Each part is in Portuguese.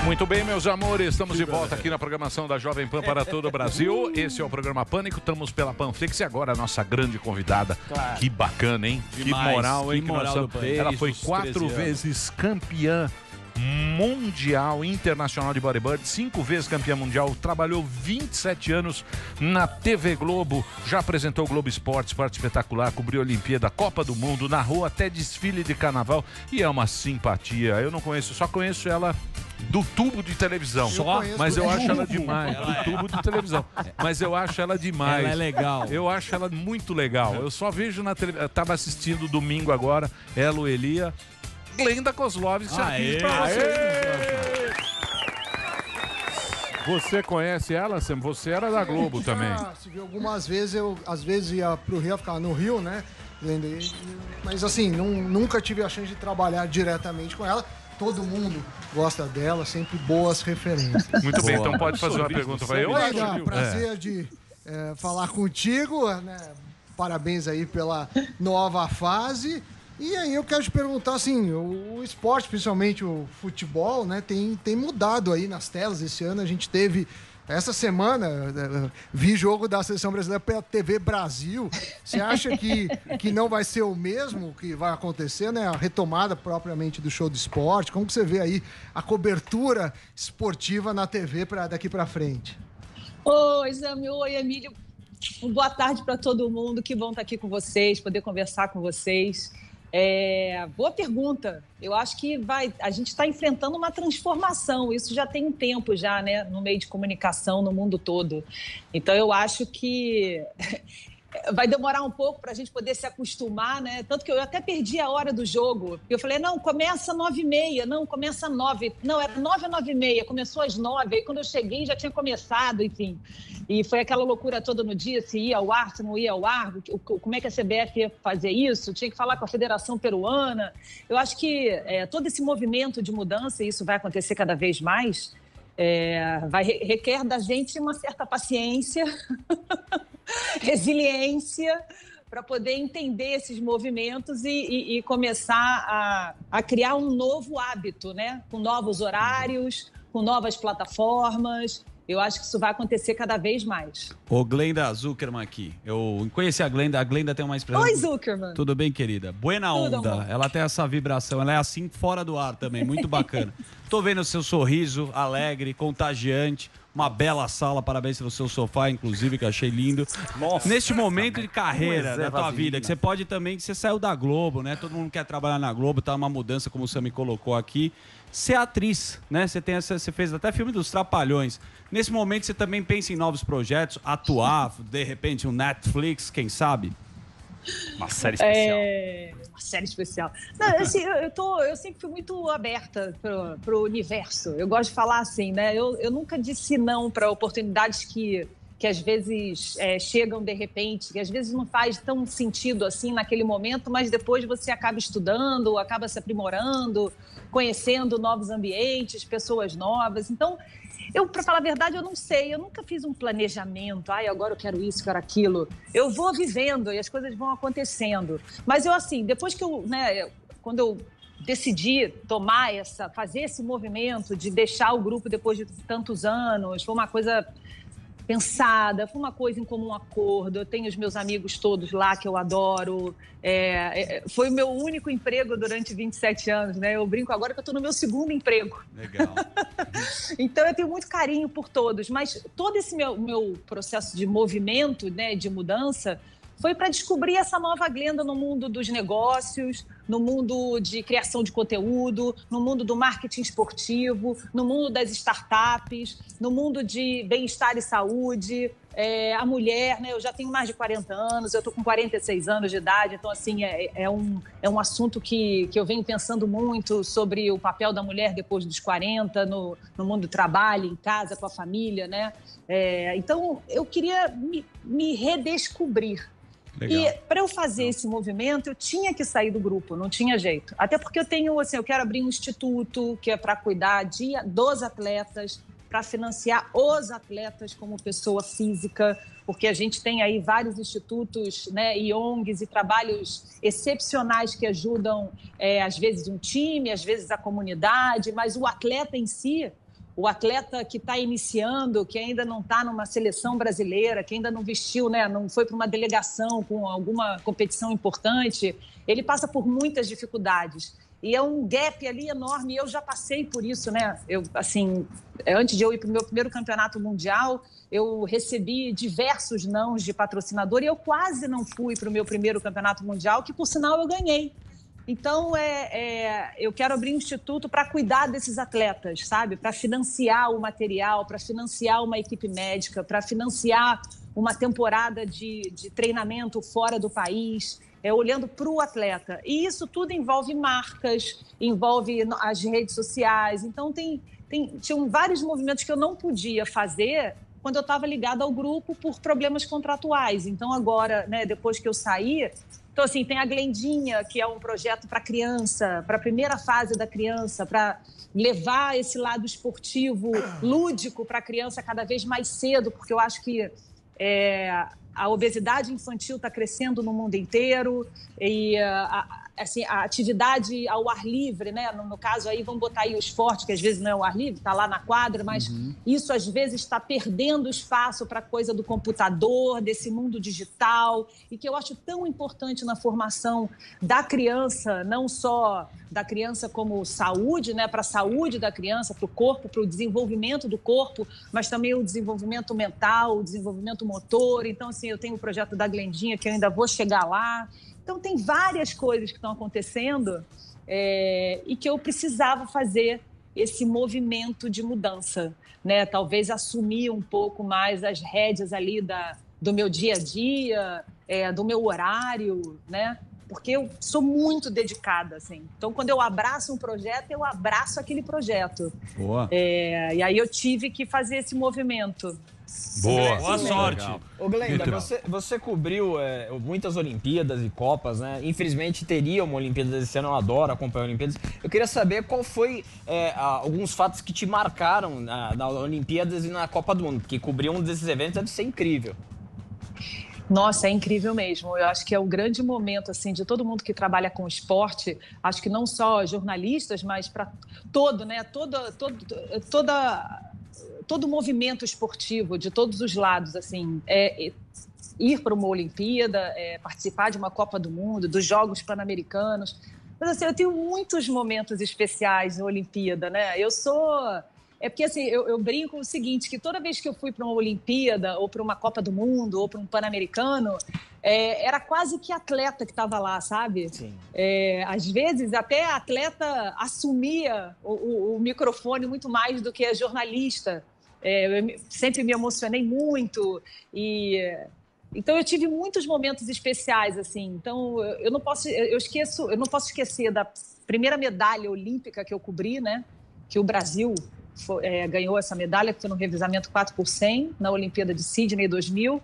Muito bem, meus amores, estamos de volta aqui na programação da Jovem Pan para todo o Brasil. Esse é o programa Pânico, estamos pela Panflix e agora a nossa grande convidada. Claro. Que bacana, hein? Demais. Que moral, hein? Que moral ela foi 4 vezes campeã mundial, internacional de bodyboard, 5 vezes campeã mundial, trabalhou 27 anos na TV Globo, já apresentou o Globo Esporte, Esporte Espetacular, cobriu a Olimpíada, Copa do Mundo, narrou até desfile de carnaval e é uma simpatia. Eu não conheço, só conheço ela do tubo de televisão. Mas eu acho ela demais. Do tubo de televisão. Mas eu acho ela demais. Ela é legal. Eu acho ela muito legal. Eu só vejo na televisão. Tava assistindo domingo agora, ela, o Elia. Glenda Kozlovski aqui pra vocês. Você conhece ela, Sam? Você era da Globo também. Se viu algumas vezes, eu às vezes ia pro Rio, ficava no Rio, né? Mas assim, nunca tive a chance de trabalhar diretamente com ela. Todo mundo gosta dela, sempre boas referências. Muito bem, então pode fazer uma pergunta para eu. Prazer de falar contigo, né? Parabéns aí pela nova fase. E aí eu quero te perguntar, assim, o esporte, principalmente o futebol, né, tem mudado aí nas telas. Esse ano a gente teve, essa semana, vi jogo da Seleção Brasileira pela TV Brasil. Você acha que não vai ser o mesmo que vai acontecer, né? A retomada propriamente do show de esporte. Como que você vê aí a cobertura esportiva na TV daqui para frente? Oi, Zami. Oi, Emílio. Boa tarde para todo mundo. Que bom estar aqui com vocês, poder conversar com vocês. Boa pergunta. Eu acho que a gente está enfrentando uma transformação. Isso já tem um tempo já, né, no meio de comunicação no mundo todo. Então eu acho que vai demorar um pouco para a gente poder se acostumar, né? Tanto que eu até perdi a hora do jogo. Eu falei, não, começa 9h30, não, começa 9. Não, era 9 a 9h30, começou às 9. Aí quando eu cheguei já tinha começado, enfim. E foi aquela loucura toda no dia, se ia ao ar, se não ia ao ar, como é que a CBF ia fazer isso, tinha que falar com a Federação Peruana. Eu acho que todo esse movimento de mudança, e isso vai acontecer cada vez mais, requer da gente uma certa paciência, resiliência, para poder entender esses movimentos e começar a criar um novo hábito, né? Com novos horários, com novas plataformas. Eu acho que isso vai acontecer cada vez mais. Ô, Glenda Zuckerman aqui. Eu conheci a Glenda tem uma expressão... Oi, Zuckerman. Tudo bem, querida? Buena onda. Tudo, amor. Ela tem essa vibração, ela é assim fora do ar também, muito bacana. Tô vendo o seu sorriso alegre, contagiante, uma bela sala, parabéns pelo seu sofá, inclusive, que eu achei lindo. Nossa, neste momento de carreira da tua vida, que você pode também, que você saiu da Globo, né? Todo mundo quer trabalhar na Globo, tá uma mudança, como o Sam me colocou aqui. Ser atriz, né? Você fez até filme dos Trapalhões. Nesse momento, você também pensa em novos projetos, atuar, de repente, um Netflix, quem sabe? Uma série especial. Uma série especial. Não, assim, eu sempre fui muito aberta pro universo. Eu gosto de falar assim, né? Eu nunca disse não para oportunidades que às vezes chegam de repente, que às vezes não faz tão sentido assim naquele momento, mas depois você acaba estudando, acaba se aprimorando, conhecendo novos ambientes, pessoas novas. Então, para falar a verdade, eu não sei, eu nunca fiz um planejamento, agora eu quero isso, quero aquilo. Eu vou vivendo e as coisas vão acontecendo. Mas eu, assim, depois que quando eu decidi fazer esse movimento de deixar o grupo depois de tantos anos, foi uma coisa pensada, foi uma coisa em comum acordo. Eu tenho os meus amigos todos lá que eu adoro. Foi o meu único emprego durante 27 anos, né? Eu brinco agora que eu estou no meu segundo emprego. Legal. Então eu tenho muito carinho por todos, mas todo esse meu processo de movimento, né, de mudança, foi para descobrir essa nova Glenda no mundo dos negócios, no mundo de criação de conteúdo, no mundo do marketing esportivo, no mundo das startups, no mundo de bem-estar e saúde, a mulher, né? Eu já tenho mais de 40 anos, eu estou com 46 anos de idade, então, assim, é um assunto que eu venho pensando muito sobre o papel da mulher depois dos 40, no mundo do trabalho, em casa, com a família, né? Então, eu queria me redescobrir. Legal. E para eu fazer esse movimento, eu tinha que sair do grupo, não tinha jeito. Até porque eu quero abrir um instituto que é para cuidar dos atletas, para financiar os atletas como pessoa física, porque a gente tem aí vários institutos, né, e ONGs e trabalhos excepcionais que ajudam, às vezes, um time, às vezes a comunidade, mas o atleta em si, o atleta que está iniciando, que ainda não está numa seleção brasileira, que ainda não vestiu, né, não foi para uma delegação com alguma competição importante, ele passa por muitas dificuldades. E é um gap ali enorme, e eu já passei por isso, né? Antes de eu ir para o meu primeiro campeonato mundial, eu recebi diversos nãos de patrocinador e eu quase não fui para o meu primeiro campeonato mundial, que, por sinal, eu ganhei. Então, eu quero abrir um instituto para cuidar desses atletas, sabe? Para financiar o material, para financiar uma equipe médica, para financiar uma temporada de treinamento fora do país, olhando para o atleta. E isso tudo envolve marcas, envolve as redes sociais. Então, tinham vários movimentos que eu não podia fazer quando eu estava ligada ao grupo por problemas contratuais. Então, agora, né, depois que eu saí... Então, assim, tem a Glendinha, que é um projeto para criança, para a primeira fase da criança, para levar esse lado esportivo, lúdico para a criança cada vez mais cedo, porque eu acho que a obesidade infantil está crescendo no mundo inteiro e a atividade ao ar livre, né? No caso aí, vamos botar aí o esporte, que às vezes não é o ar livre, está lá na quadra, mas isso às vezes está perdendo espaço para a coisa do computador, desse mundo digital, e que eu acho tão importante na formação da criança, não só da criança como saúde, né? Para a saúde da criança, para o corpo, para o desenvolvimento do corpo, mas também o desenvolvimento mental, o desenvolvimento motor. Então, assim, eu tenho o projeto da Glendinha, que eu ainda vou chegar lá. Então, tem várias coisas que estão acontecendo e que eu precisava fazer esse movimento de mudança, né? Talvez assumir um pouco mais as rédeas ali do meu dia a dia, do meu horário, né? Porque eu sou muito dedicada, assim. Então, quando eu abraço um projeto, eu abraço aquele projeto. Boa. E aí eu tive que fazer esse movimento. Boa sorte. Ô, Glenda, você cobriu muitas Olimpíadas e Copas, né? Infelizmente teria uma Olimpíada esse ano, eu adoro acompanhar Olimpíadas. Eu queria saber qual foi alguns fatos que te marcaram na Olimpíadas e na Copa do Mundo, porque cobrir um desses eventos deve ser incrível. Nossa, é incrível mesmo. Eu acho que é o grande momento, assim, de todo mundo que trabalha com esporte. Acho que não só jornalistas, mas para todo, né? Todo movimento esportivo, de todos os lados, assim, ir para uma Olimpíada, participar de uma Copa do Mundo, dos Jogos Pan-Americanos. Mas, assim, eu tenho muitos momentos especiais na Olimpíada, né? Porque, assim, eu brinco o seguinte, que toda vez que eu fui para uma Olimpíada, ou para uma Copa do Mundo, ou para um Pan-Americano, era quase que atleta que estava lá, sabe? Sim. Às vezes, até a atleta assumia o microfone muito mais do que a jornalista. Eu sempre me emocionei muito então eu tive muitos momentos especiais, assim. Então eu não posso esquecer da primeira medalha olímpica que eu cobri, né? Que o Brasil ganhou essa medalha, que foi no revezamento 4x100 na Olimpíada de Sydney 2000.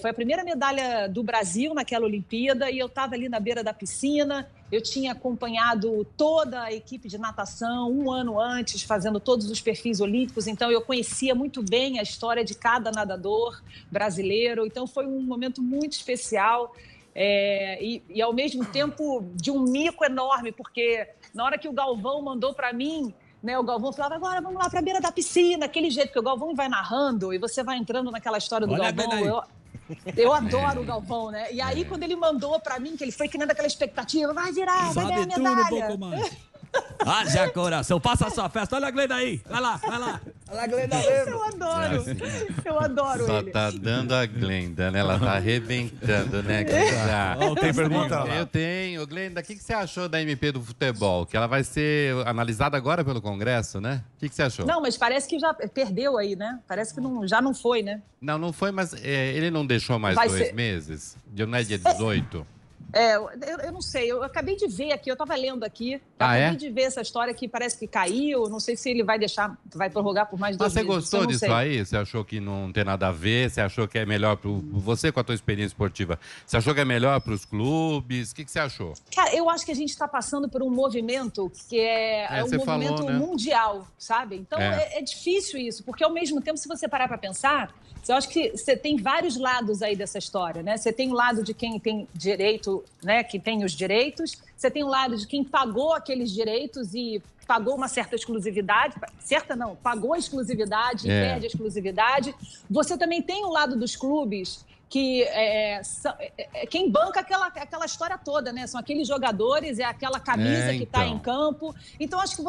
Foi a primeira medalha do Brasil naquela Olimpíada e eu estava ali na beira da piscina. Eu tinha acompanhado toda a equipe de natação um ano antes, fazendo todos os perfis olímpicos. Então, eu conhecia muito bem a história de cada nadador brasileiro. Então, foi um momento muito especial e ao mesmo tempo, de um mico enorme, porque na hora que o Galvão mandou para mim, né, o Galvão falava, agora vamos lá para a beira da piscina, aquele jeito que o Galvão vai narrando e você vai entrando naquela história do Galvão. Eu adoro o Galvão, né? E aí, quando ele mandou pra mim, que ele foi criando aquela expectativa, vai virar, vai ganhar a medalha. Um pouco mais. Haja coração, passa a sua festa. Olha a Glenda aí, vai lá. Olha a Glenda eu adoro Só ele. tá dando a Glenda, né? Ela tá arrebentando, né, Glenda? Tem pergunta lá. Eu tenho. Glenda, o que você achou da MP do futebol? Que ela vai ser analisada agora pelo Congresso, né? O que você achou? Não, mas parece que já perdeu aí, né? Parece que já não foi, né? Não foi, mas ele não deixou mais Vai 2 ser. meses? Não é dia 18? Eu não sei, eu acabei de ver aqui, eu estava lendo aqui, Ah, de ver essa história que parece que caiu, não sei se ele vai prorrogar por mais 2 Mas você meses. gostou disso aí? Você achou que não tem nada a ver? Você achou que é melhor você com a tua experiência esportiva? Você achou que é melhor para os clubes? O que você achou? Cara, eu acho que a gente está passando por um movimento que é um você movimento falou, né? mundial, sabe? Então é difícil isso, porque ao mesmo tempo, se você parar para pensar, eu acho que você tem vários lados aí dessa história, né? Você tem o lado de quem tem direito, né? Que tem os direitos. Você tem o lado de quem pagou aqueles direitos e pagou uma certa exclusividade, certa não, pagou a exclusividade, perde a exclusividade. Você também tem o lado dos clubes que quem banca aquela história toda, né? São aqueles jogadores, é aquela camisa que está em campo. Então, acho que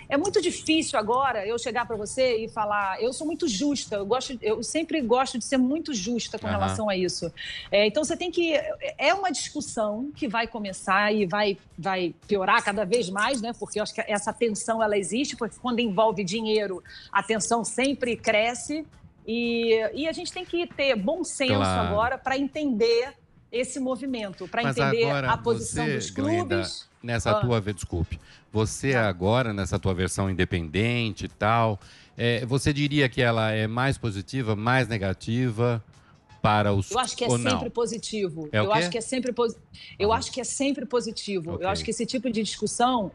é muito difícil agora eu chegar para você e falar, eu sou muito justa, eu sempre gosto de ser muito justa com relação a isso. Então, você tem que... É uma discussão que vai começar e vai piorar cada vez mais, né? Porque eu acho que essa tensão, ela existe, porque quando envolve dinheiro, a tensão sempre cresce. E a gente tem que ter bom senso agora para entender esse movimento, para entender agora, a posição dos clubes. Glenda, desculpe, você agora, nessa tua versão independente e tal, você diria que ela é mais positiva, mais negativa para os... Eu acho que é sempre positivo. Eu acho que é sempre positivo. Eu acho que esse tipo de discussão,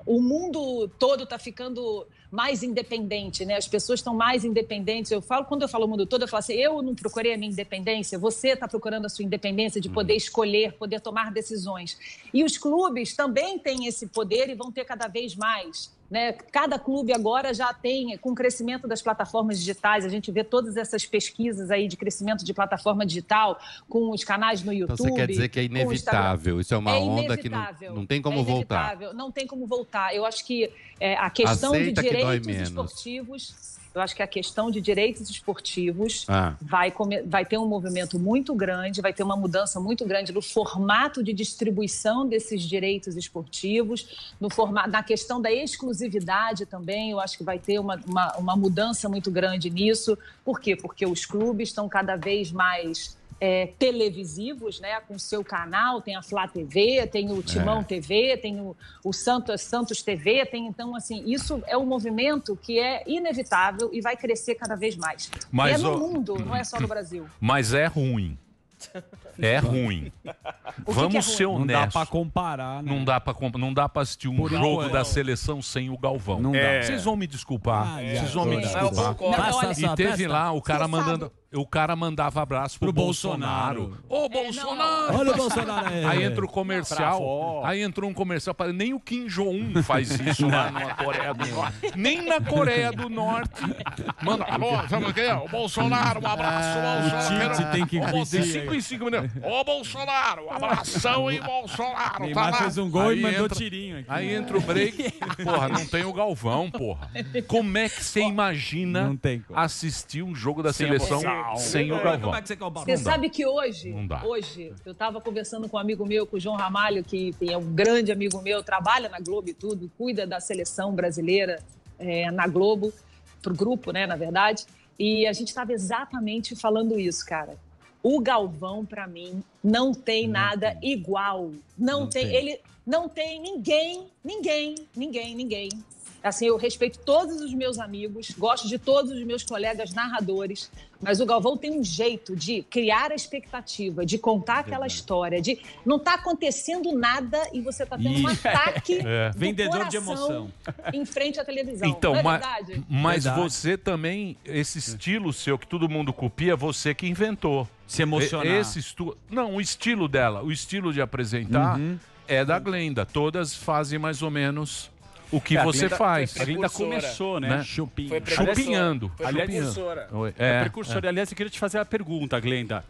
o mundo todo está ficando mais independente, né? As pessoas estão mais independentes. Quando eu falo o mundo todo, eu falo assim, eu não procurei a minha independência, você está procurando a sua independência de poder escolher, poder tomar decisões. E os clubes também têm esse poder e vão ter cada vez mais. Né? Cada clube agora já tem, com o crescimento das plataformas digitais, a gente vê todas essas pesquisas aí de crescimento de plataforma digital, com os canais no YouTube. Então você quer dizer que é inevitável, isso é uma onda que não tem como voltar. Não tem como voltar. Eu acho que a questão de direitos esportivos... Eu acho que a questão de direitos esportivos vai ter um movimento muito grande, vai ter uma mudança muito grande no formato de distribuição desses direitos esportivos, na questão da exclusividade também, eu acho que vai ter uma mudança muito grande nisso. Por quê? Porque os clubes estão cada vez mais televisivos, né? Com o seu canal, tem a Flá TV, tem o Timão TV, tem o Santos TV, então, assim, isso é um movimento que é inevitável e vai crescer cada vez mais. Mas, e no mundo, não é só no Brasil. Mas é ruim. É ruim. Vamos ser honestos. Não dá pra comparar, né? Não dá pra assistir um jogo da seleção sem o Galvão. Não dá. Vocês vão me desculpar. Vocês vão me desculpar. E teve lá o cara mandando... O cara mandava abraço pro Bolsonaro. Ô, Bolsonaro! Olha o Bolsonaro aí. Aí entra o comercial. Aí entrou um comercial. Nem o Kim Jong-un faz isso lá na Coreia do Norte. Nem na Coreia do Norte. Manda, alô, estamos aqui, o Bolsonaro, um abraço, Bolsonaro. Você tem que vir. 5 em 5 minutos. Ô, Bolsonaro, um abração, hein, Bolsonaro. Neymar fez um gol e mandou tirinho aqui. Aí entra o break. Porra, não tem o Galvão, porra. Como é que você imagina assistir um jogo da seleção sem o Galvão? Você sabe que hoje eu estava conversando com um amigo meu, com o João Ramalho, que é um grande amigo meu, trabalha na Globo e tudo, cuida da seleção brasileira na Globo, pro grupo, né, na verdade, e a gente estava exatamente falando isso, cara. O Galvão, para mim, não tem nada igual. Não tem. Ele não tem ninguém. Assim, eu respeito todos os meus amigos, gosto de todos os meus colegas narradores, mas o Galvão tem um jeito de criar a expectativa, de contar aquela história, de não tá acontecendo nada e você tá tendo um ataque do vendedor de emoção em frente à televisão. Então, não é verdade? Mas você também, esse estilo seu que todo mundo copia, você que inventou. Se emocionar. Não, o estilo dela, o estilo de apresentar é da Glenda. Todas fazem mais ou menos o que você faz. A Glenda começou, né? Chupinhando. Precursora. Aliás, eu queria te fazer uma pergunta, Glenda.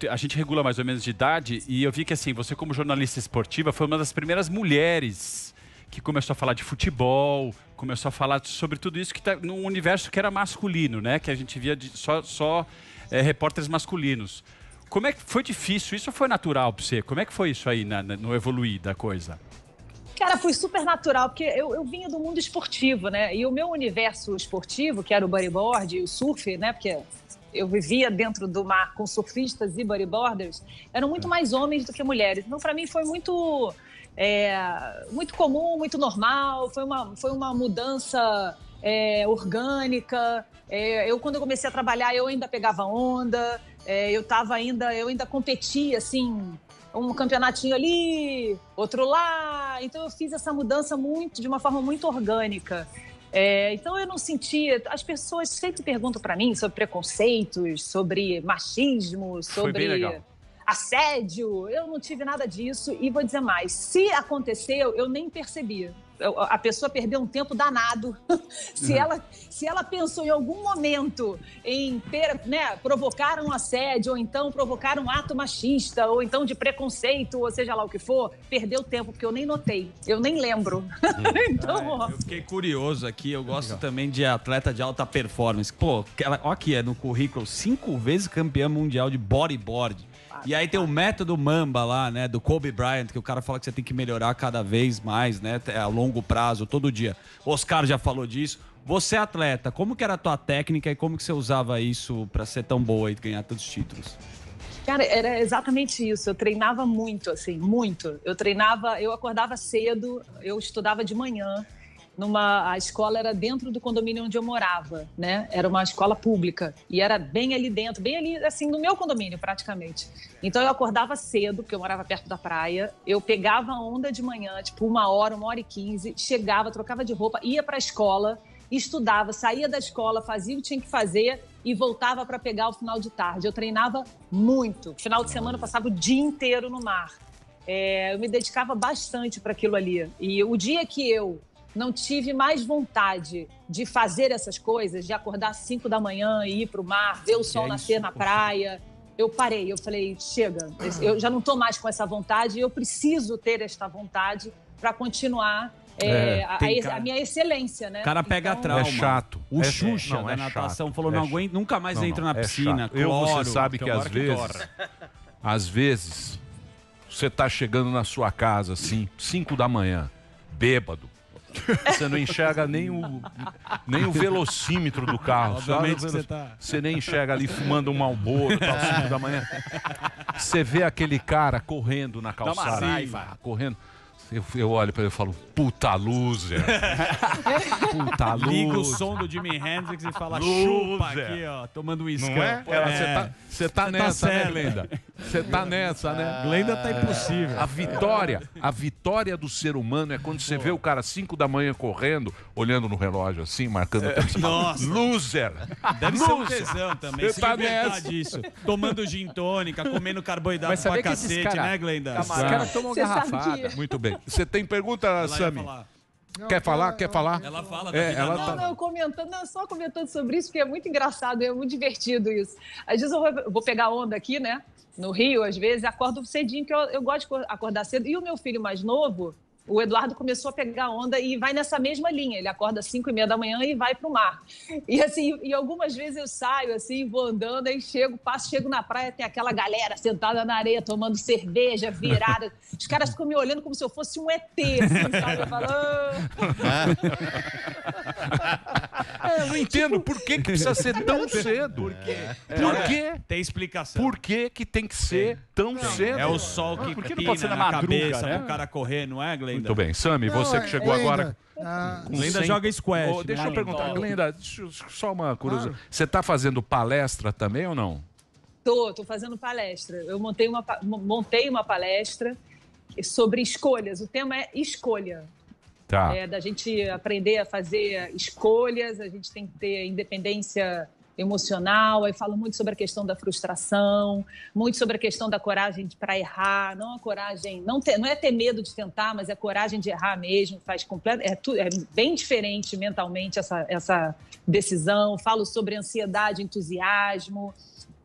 A gente regula mais ou menos de idade e eu vi que, assim, você como jornalista esportiva foi uma das primeiras mulheres que começou a falar de futebol, começou a falar sobre tudo isso que tá num universo que era masculino, né? Que a gente via só repórteres masculinos. Como é que foi difícil? Isso foi natural para você? Como é que foi isso aí no evoluir da coisa? Cara, foi super natural, porque eu vinha do mundo esportivo, né? E o meu universo esportivo, que era o bodyboard e o surf, né? Porque eu vivia dentro do mar com surfistas e bodyboarders, eram muito mais homens do que mulheres. Então, para mim, foi muito comum, muito normal. Foi uma mudança orgânica. Quando eu comecei a trabalhar, eu ainda pegava onda. Eu ainda competia, assim, um campeonatinho ali, outro lá. Então eu fiz essa mudança de uma forma muito orgânica. Então eu não sentia... As pessoas sempre perguntam para mim sobre preconceitos, sobre machismo, sobre... Foi bem legal. assédio, eu não tive nada disso. E vou dizer mais, se aconteceu, eu nem percebi. A pessoa perdeu um tempo danado. Se ela pensou em algum momento em provocar um assédio, ou então provocar um ato machista, ou então de preconceito, ou seja lá o que for, perdeu tempo, porque eu nem notei, eu nem lembro. Então, eu fiquei curioso aqui, eu gosto também de atleta de alta performance. Pô, olha aqui, no currículo, 5 vezes campeã mundial de bodyboard. E aí tem o método Mamba lá, né, do Kobe Bryant, que o cara fala que você tem que melhorar cada vez mais, né, a longo prazo, todo dia. O Oscar já falou disso. Você é atleta, como que era a tua técnica e como que você usava isso pra ser tão boa e ganhar tantos títulos? Cara, era exatamente isso. Eu treinava muito, assim, muito. Eu acordava cedo, eu estudava de manhã. A escola era dentro do condomínio onde eu morava, né? Era uma escola pública e era bem ali dentro, bem ali, assim, no meu condomínio, praticamente. Então, eu acordava cedo, porque eu morava perto da praia, eu pegava a onda de manhã, tipo 1h e 15, trocava de roupa, ia para a escola, estudava, saía da escola, fazia o que tinha que fazer e voltava para pegar o final de tarde. Eu treinava muito. Final de semana, eu passava o dia inteiro no mar. Eu me dedicava bastante para aquilo ali. E o dia que eu não tive mais vontade de fazer essas coisas, de acordar às 5 da manhã e ir para o mar, ver o sol nascer na praia, eu parei, eu falei, chega, eu já não estou mais com essa vontade, eu preciso ter esta vontade para continuar a minha excelência, né? O cara pega trauma. É chato. O Xuxa da natação falou, não aguento, nunca mais entro na piscina. Você sabe que às vezes, você tá chegando na sua casa, assim, 5 da manhã, bêbado. Você não enxerga nem o velocímetro do carro. Você nem enxerga ali fumando um Marlboro, tal, 5 da manhã. Você vê aquele cara correndo na calçada. Correndo. Eu olho pra ele e falo, puta loser. Puta loser. Liga o som do Jimi Hendrix e fala, chupa aqui, ó, tomando um iscão. Não é? Você tá nessa, né, Glenda? Você tá nessa, né? Glenda tá impossível. A vitória do ser humano é quando você vê o cara 5 da manhã correndo, olhando no relógio assim, marcando o tempo. Você fala, loser! Deve ser um tesão também, se libertar disso. Tomando gin tônica, comendo carboidrato pra cacete, né, Glenda? Os caras tomam garrafada. Muito bem. Você tem pergunta, Sami? Quer falar? Ela fala só comentando sobre isso, porque é muito engraçado, é muito divertido isso. Às vezes eu vou pegar onda aqui, né? No Rio, às vezes, acordo cedinho, que eu gosto de acordar cedo. E o meu filho mais novo, o Eduardo, começou a pegar onda e vai nessa mesma linha. Ele acorda às 5h30 da manhã e vai pro mar. E assim, e algumas vezes eu saio assim, vou andando, aí chego na praia, tem aquela galera sentada na areia, tomando cerveja, virada. Os caras ficam me olhando como se eu fosse um ET, assim, sabe? Eu falo... Eu não entendo por que precisa ser tão cedo. Por quê? Tem explicação. Por que tem que ser tão cedo? É o sol que não pode ser na cabeça, né? pro cara correr, não é, Glenda? Muito bem. Sami, você que chegou agora... Glenda joga squash. Deixa eu perguntar, Glenda, só uma curiosidade. Você está fazendo palestra também ou não? Tô fazendo palestra. Eu montei uma palestra sobre escolhas. O tema é escolha. Tá. Da gente aprender a fazer escolhas, a gente tem que ter independência emocional. Aí falo muito sobre a questão da frustração, muito sobre a questão da coragem para errar, não a coragem, não é ter medo de tentar, mas é coragem de errar mesmo, é bem diferente mentalmente essa decisão. Falo sobre ansiedade, entusiasmo,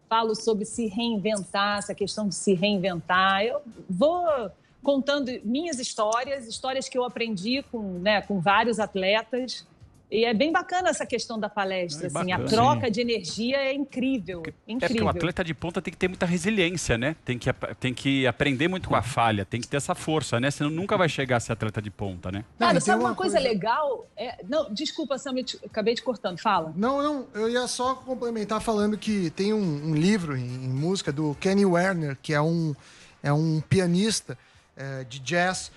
falo sobre se reinventar, essa questão de se reinventar. Eu vou contando minhas histórias que eu aprendi com vários atletas. E é bem bacana essa questão da palestra, assim, a troca de energia é incrível, incrível. Porque o atleta de ponta tem que ter muita resiliência, né? Tem que aprender muito com a falha, tem que ter essa força, né? Senão nunca vai chegar a ser atleta de ponta, né? Cara, sabe uma coisa legal? Não, desculpa, Sam, acabei te cortando, fala. Não, eu ia só complementar falando que tem um livro em música do Kenny Werner, que é um pianista de jazz,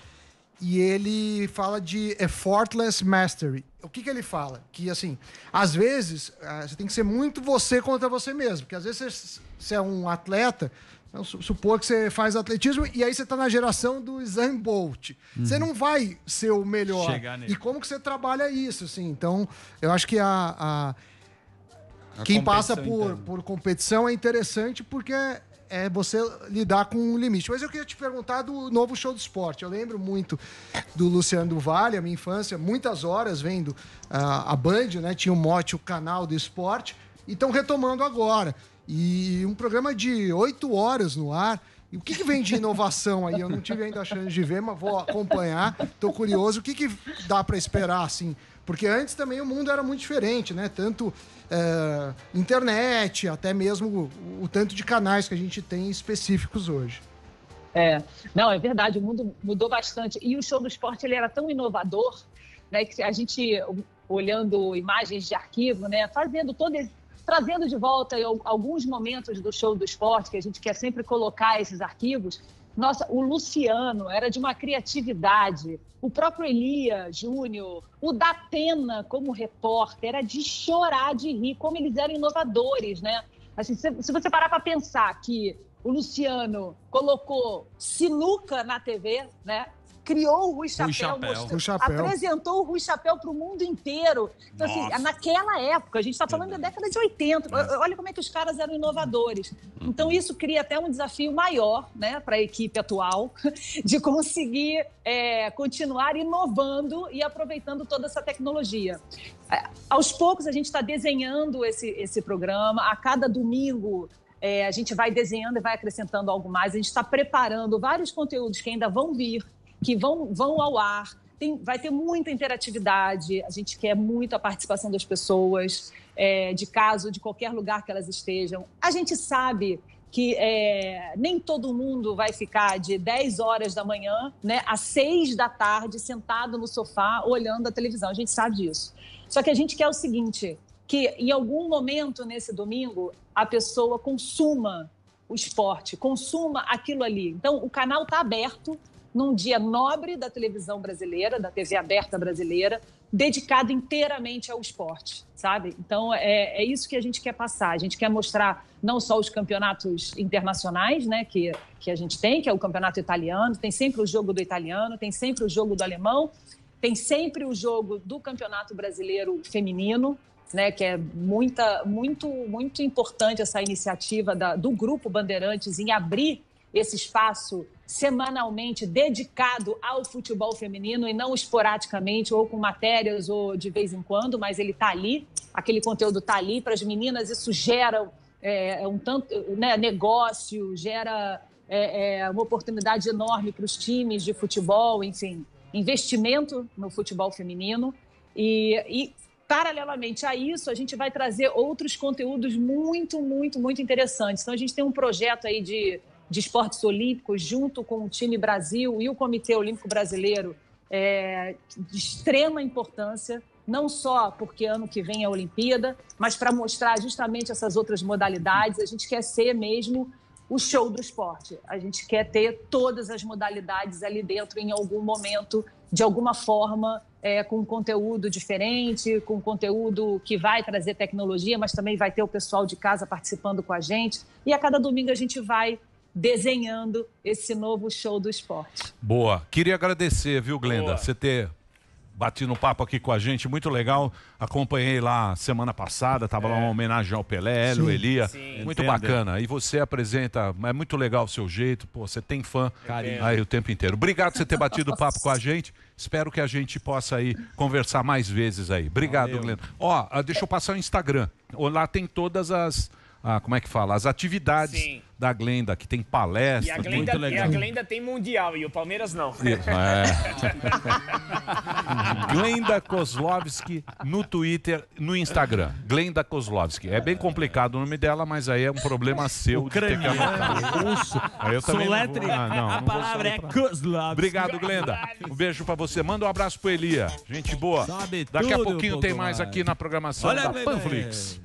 e ele fala de effortless mastery. O que ele fala? Que, assim, às vezes, você tem que ser muito você contra você mesmo. Porque, às vezes, você é um atleta, vamos supor que você faz atletismo, e aí você está na geração do Usain Bolt. Você não vai ser o melhor. E como que você trabalha isso, assim? Então, eu acho que quem passa por competição é interessante porque é você lidar com um limite. Mas eu queria te perguntar do novo Show do Esporte. Eu lembro muito do Luciano do Vale, a minha infância, muitas horas vendo a Band, né? Tinha o mote, o canal do esporte, e estão retomando agora. E um programa de 8 horas no ar. E o que vem de inovação aí? Eu não tive ainda a chance de ver, mas vou acompanhar. Estou curioso. O que dá para esperar, assim? Porque antes também o mundo era muito diferente, né? Tanto internet, até mesmo o tanto de canais que a gente tem específicos hoje. Não, é verdade, o mundo mudou bastante. E o Show do Esporte, ele era tão inovador, né, que a gente, olhando imagens de arquivo, né, trazendo de volta alguns momentos do Show do Esporte, que a gente quer sempre colocar esses arquivos. Nossa, o Luciano era de uma criatividade, o próprio Elia Júnior, o Datena como repórter, era de chorar de rir, como eles eram inovadores, né? Assim, se você parar para pensar que o Luciano colocou sinuca na TV, né? Criou o Rui Chapéu, apresentou o Rui Chapéu para o mundo inteiro. Então, assim, naquela época, a gente está falando da década de 80, olha como é que os caras eram inovadores. Então, isso cria até um desafio maior, né, para a equipe atual, de conseguir continuar inovando e aproveitando toda essa tecnologia. Aos poucos, a gente está desenhando esse programa. A cada domingo, a gente vai desenhando e vai acrescentando algo mais. A gente está preparando vários conteúdos que ainda vão vir, que vão ao ar. Vai ter muita interatividade, a gente quer muito a participação das pessoas, de qualquer lugar que elas estejam. A gente sabe que nem todo mundo vai ficar de 10 horas da manhã, né, às 6 da tarde, sentado no sofá, olhando a televisão. A gente sabe disso. Só que a gente quer o seguinte, que em algum momento nesse domingo, a pessoa consuma o esporte, consuma aquilo ali. Então, o canal está aberto, num dia nobre da televisão brasileira, da TV aberta brasileira, dedicado inteiramente ao esporte, sabe? Então, é isso que a gente quer passar. A gente quer mostrar não só os campeonatos internacionais, né, que a gente tem, que é o campeonato italiano, tem sempre o jogo do italiano, tem sempre o jogo do alemão, tem sempre o jogo do campeonato brasileiro feminino, né, que é muito importante essa iniciativa do Grupo Bandeirantes em abrir esse espaço semanalmente dedicado ao futebol feminino e não esporadicamente ou com matérias ou de vez em quando, mas ele está ali, aquele conteúdo está ali para as meninas. Isso gera negócio, gera uma oportunidade enorme para os times de futebol, enfim, investimento no futebol feminino e paralelamente a isso, a gente vai trazer outros conteúdos muito interessantes. Então, a gente tem um projeto aí de esportes olímpicos, junto com o time Brasil e o Comitê Olímpico Brasileiro, de extrema importância, não só porque ano que vem é a Olimpíada, mas para mostrar justamente essas outras modalidades. A gente quer ser mesmo o show do esporte. A gente quer ter todas as modalidades ali dentro em algum momento, de alguma forma, com conteúdo diferente, com conteúdo que vai trazer tecnologia, mas também vai ter o pessoal de casa participando com a gente. E a cada domingo a gente vai desenhando esse novo show do esporte. Boa. Queria agradecer, viu, Glenda, você ter batido um papo aqui com a gente, muito legal. Acompanhei lá semana passada, tava lá uma homenagem ao Pelé, Hélio, Elia, muito bacana. E você apresenta, é muito legal o seu jeito, pô, você tem fã aí o tempo inteiro. Obrigado por você ter batido o papo com a gente. Espero que a gente possa aí conversar mais vezes aí. Obrigado, Glenda. Ó, deixa eu passar o Instagram. Lá tem todas as como é que fala? As atividades da Glenda, que tem palestra, muito legal. E a Glenda tem Mundial, e o Palmeiras não. Glenda Kozlovski no Twitter, no Instagram. Glenda Kozlovski. É bem complicado o nome dela, mas aí é um problema seu de ter que anotar. Russo. Eu também a palavra é Kozlovski. Obrigado, Glenda. Um beijo pra você. Manda um abraço pro Elia. Gente boa. Daqui a pouquinho tem mais aqui na programação da Panflix.